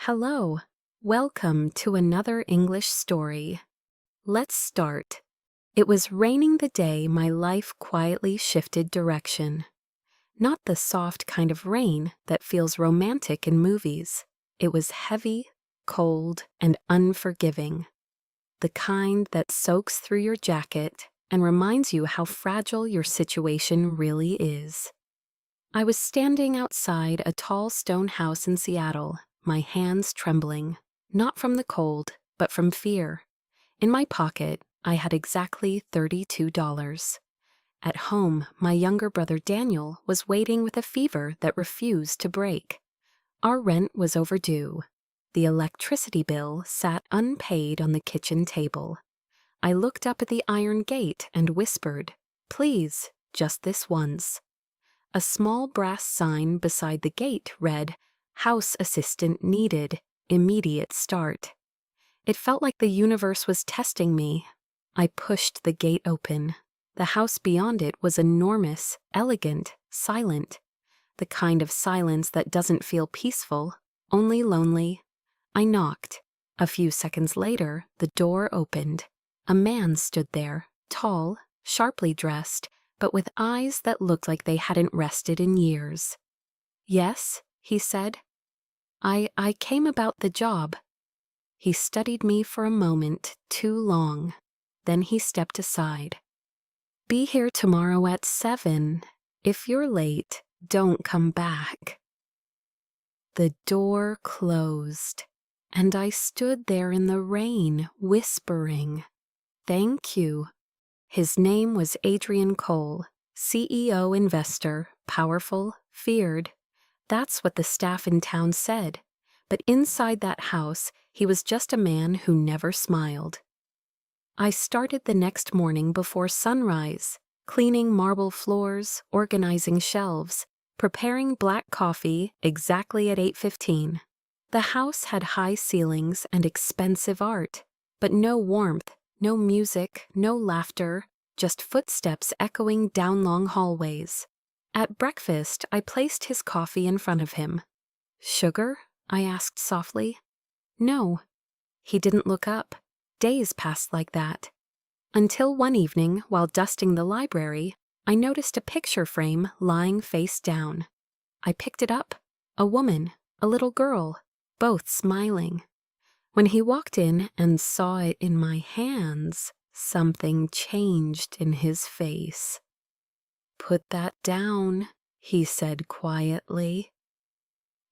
Hello, welcome to another English story. Let's start. It was raining the day my life quietly shifted direction. Not the soft kind of rain that feels romantic in movies. It was heavy, cold, and unforgiving. The kind that soaks through your jacket and reminds you how fragile your situation really is. I was standing outside a tall stone house in Seattle, my hands trembling, not from the cold, but from fear. In my pocket, I had exactly $32. At home, my younger brother Daniel was waiting with a fever that refused to break. Our rent was overdue. The electricity bill sat unpaid on the kitchen table. I looked up at the iron gate and whispered, "Please, just this once." A small brass sign beside the gate read, "House assistant needed, immediate start." It felt like the universe was testing me. I pushed the gate open. The house beyond it was enormous, elegant, silent. The kind of silence that doesn't feel peaceful, only lonely. I knocked. A few seconds later, the door opened. A man stood there, tall, sharply dressed, but with eyes that looked like they hadn't rested in years. "Yes," he said. I came about the job." He studied me for a moment too long. Then he stepped aside. "Be here tomorrow at 7. If you're late, don't come back." The door closed, and I stood there in the rain, whispering, "Thank you." His name was Adrian Cole, CEO investor, powerful, feared. That's what the staff in town said. But inside that house, he was just a man who never smiled. I started the next morning before sunrise, cleaning marble floors, organizing shelves, preparing black coffee exactly at 8:15. The house had high ceilings and expensive art, but no warmth, no music, no laughter, just footsteps echoing down long hallways. At breakfast, I placed his coffee in front of him. "Sugar?" I asked softly. "No." He didn't look up. Days passed like that. Until one evening, while dusting the library, I noticed a picture frame lying face down. I picked it up. A woman, a little girl, both smiling. When he walked in and saw it in my hands, something changed in his face. "Put that down," he said quietly.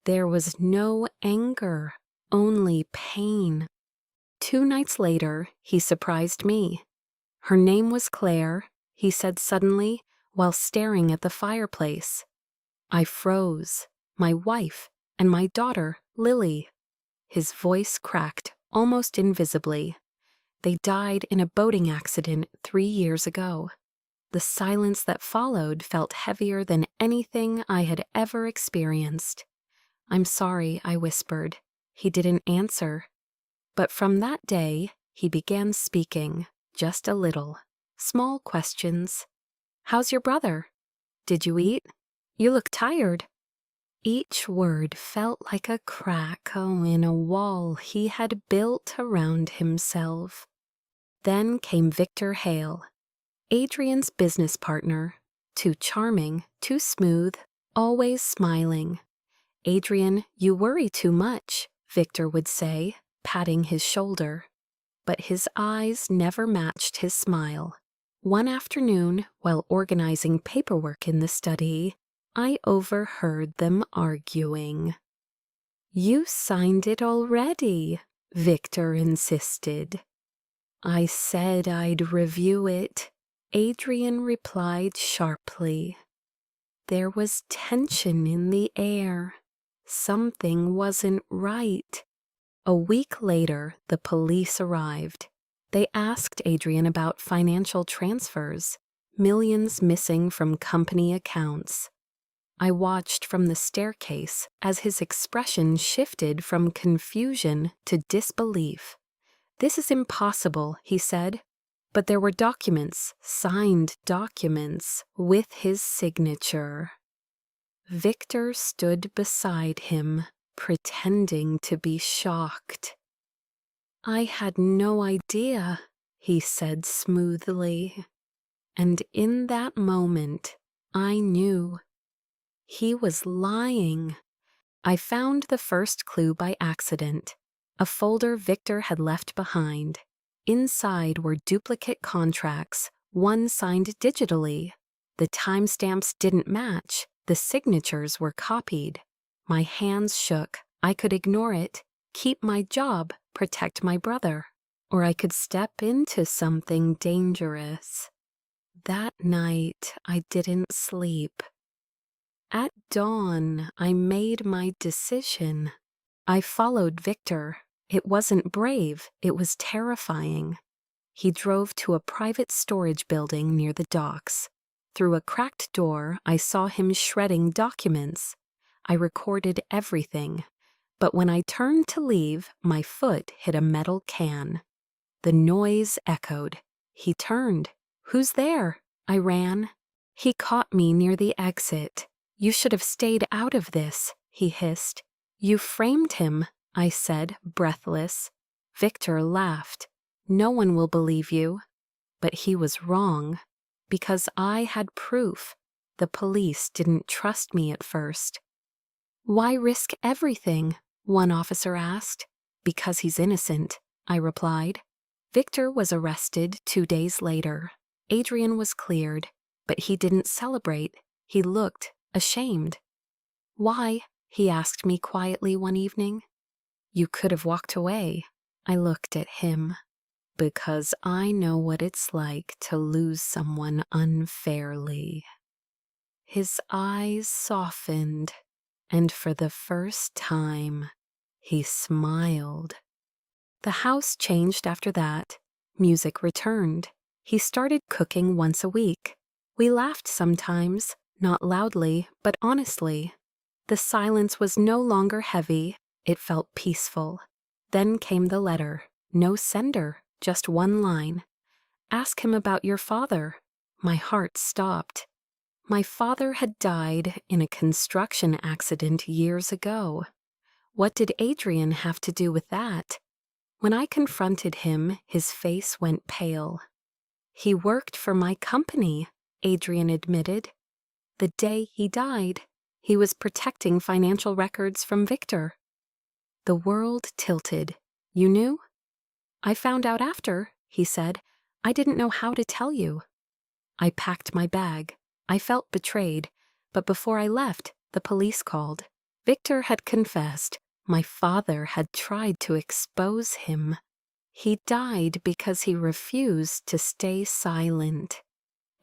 There was no anger, only pain. 2 nights later, he surprised me. "Her name was Claire," he said suddenly, while staring at the fireplace. I froze. "My wife, and my daughter, Lily." His voice cracked, almost invisibly. "They died in a boating accident 3 years ago." The silence that followed felt heavier than anything I had ever experienced. "I'm sorry," I whispered. He didn't answer. But from that day, he began speaking, just a little. Small questions. "How's your brother? Did you eat? You look tired." Each word felt like a crack in a wall he had built around himself. Then came Victor Hale, Adrian's business partner, too charming, too smooth, always smiling. "Adrian, you worry too much," Victor would say, patting his shoulder. But his eyes never matched his smile. One afternoon, while organizing paperwork in the study, I overheard them arguing. "You signed it already," Victor insisted. "I said I'd review it," Adrian replied sharply. There was tension in the air. Something wasn't right. A week later, the police arrived. They asked Adrian about financial transfers, millions missing from company accounts. I watched from the staircase as his expression shifted from confusion to disbelief. "This is impossible," he said. But there were documents, signed documents, with his signature. Victor stood beside him, pretending to be shocked. "I had no idea," he said smoothly. And in that moment, I knew. He was lying. I found the first clue by accident, a folder Victor had left behind. Inside were duplicate contracts, one signed digitally. The timestamps didn't match, the signatures were copied. My hands shook. I could ignore it, keep my job, protect my brother. Or I could step into something dangerous. That night, I didn't sleep. At dawn, I made my decision. I followed Victor. It wasn't brave, it was terrifying. He drove to a private storage building near the docks. Through a cracked door, I saw him shredding documents. I recorded everything. But when I turned to leave, my foot hit a metal can. The noise echoed. He turned. "Who's there?" I ran. He caught me near the exit. "You should have stayed out of this," he hissed. "You framed him," I said, breathless. Victor laughed. "No one will believe you." But he was wrong. Because I had proof. The police didn't trust me at first. "Why risk everything?" one officer asked. "Because he's innocent," I replied. Victor was arrested 2 days later. Adrian was cleared, but he didn't celebrate. He looked ashamed. "Why?" he asked me quietly one evening. "You could have walked away." I looked at him. "Because I know what it's like to lose someone unfairly." His eyes softened, and for the first time, he smiled. The house changed after that. Music returned. He started cooking once a week. We laughed sometimes, not loudly, but honestly. The silence was no longer heavy. It felt peaceful. Then came the letter. No sender, just one line. "Ask him about your father." My heart stopped. My father had died in a construction accident years ago. What did Adrian have to do with that? When I confronted him, his face went pale. "He worked for my company," Adrian admitted. "The day he died, he was protecting financial records from Victor." The world tilted. "You knew?" "I found out after," he said. "I didn't know how to tell you." I packed my bag. I felt betrayed, but before I left, the police called. Victor had confessed. My father had tried to expose him. He died because he refused to stay silent.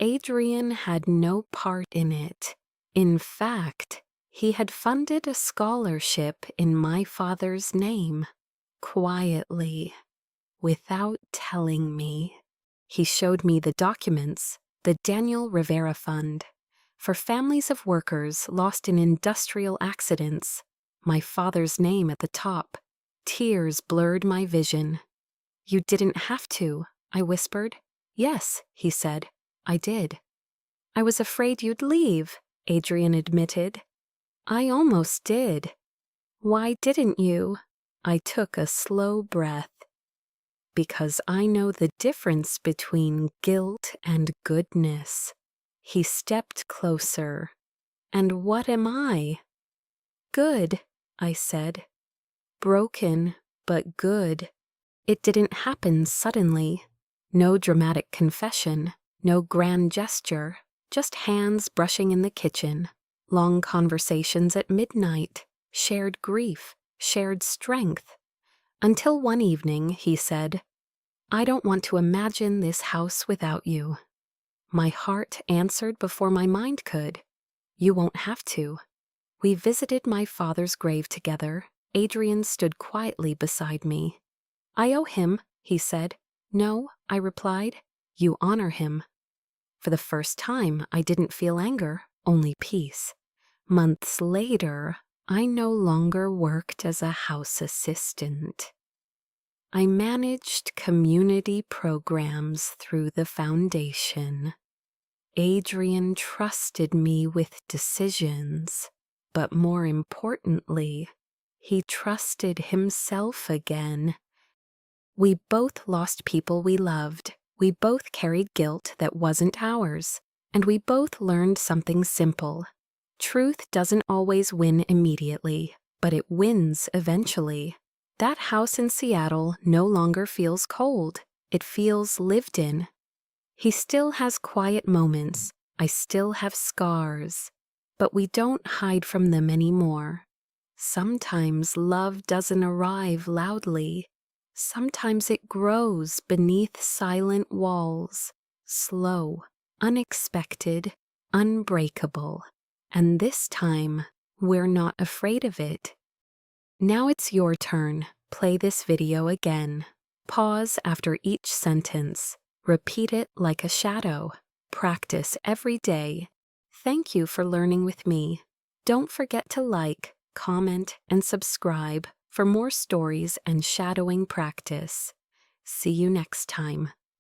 Adrian had no part in it. In fact, he had funded a scholarship in my father's name, quietly, without telling me. He showed me the documents, the Daniel Rivera Fund, for families of workers lost in industrial accidents. My father's name at the top. Tears blurred my vision. "You didn't have to," I whispered. "Yes," he said. "I did." "I was afraid you'd leave," Adrian admitted. "I almost did." "Why didn't you?" I took a slow breath. "Because I know the difference between guilt and goodness." He stepped closer. "And what am I?" "Good," I said. "Broken, but good." It didn't happen suddenly. No dramatic confession, no grand gesture, just hands brushing in the kitchen, long conversations at midnight, shared grief, shared strength. Until one evening, he said, "I don't want to imagine this house without you." My heart answered before my mind could. "You won't have to." We visited my father's grave together. Adrian stood quietly beside me. "I owe him," he said. "No," I replied. "You honor him." For the first time, I didn't feel anger, only peace. Months later, I no longer worked as a house assistant. I managed community programs through the foundation. Adrian trusted me with decisions, but more importantly, He trusted himself again. We both lost people we loved. We both carried guilt that wasn't ours. And we both learned something simple. Truth doesn't always win immediately, but it wins eventually. That house in Seattle no longer feels cold. It feels lived in. He still has quiet moments. I still have scars. But we don't hide from them anymore. Sometimes love doesn't arrive loudly. Sometimes it grows beneath silent walls, slow, unexpected, unbreakable. And this time, we're not afraid of it. Now it's your turn. Play this video again. Pause after each sentence. Repeat it like a shadow. Practice every day. Thank you for learning with me. Don't forget to like, comment, and subscribe for more stories and shadowing practice. See you next time.